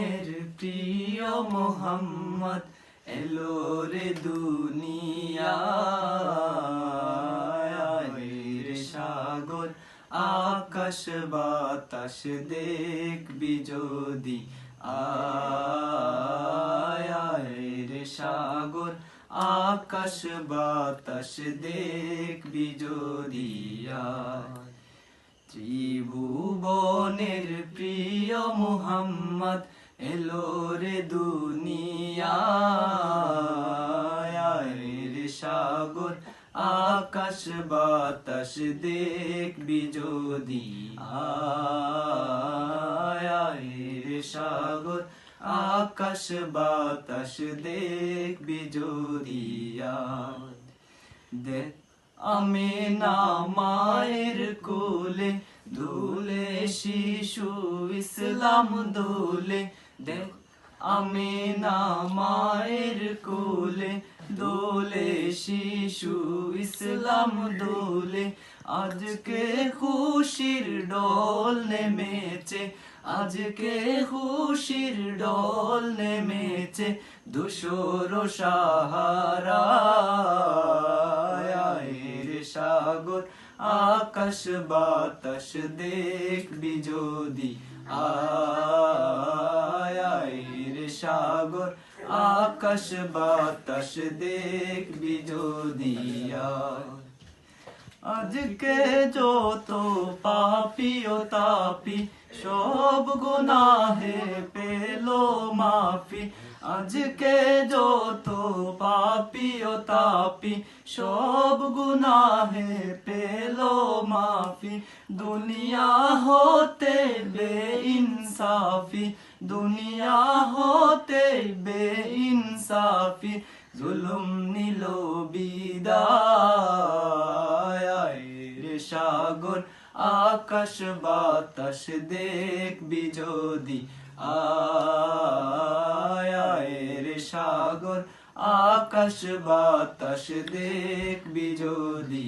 ভুবনের প্রিয় মোহাম্মদ এলো রে দুনিয়ায় রে সাগর আকাশ বাতাস দেখবি যদি আয় রে সাগর আকাশ বাতাস দেখবি যদি ত্রিভুবনের প্রিয় মুহাম্মদ এলো রে দুনিয়ায় রে সাগর আকাশ বাতাস দেখবি যদি আয় রে সাগর আকাশ বাতাস দেখবি যদি দেখ আমিনা মায়ের কোলে দুলে শিশু ইসলাম দোলে দেখ আমিনা মায়ের কোলে দোলে শিশু ইসলাম দোলে আজকে খুশির ডোল নেমেছে আজকে খুশির ডোল নেমেছে ধূসর সাহারা সাগর আকাশ বাতাস দেখবি যদি আয় রে সাগর আকাশ বাতাস দেখবি যদি আজকে যত পাপী ও তাপি সব গুনাহে পেলো মাফি আজকে যত পাপী ও তাপি সব গুনাহে পেলো মাফি দুনিয়া হতে বেইনসাফি দুনিয়া হতে বেইনসাফি জুলুম নিল বিদায় রে সাগর আকাশ বাতাস দেখবি যদি আয় রে সাগর আকাশ বাতাস দেখবি যদি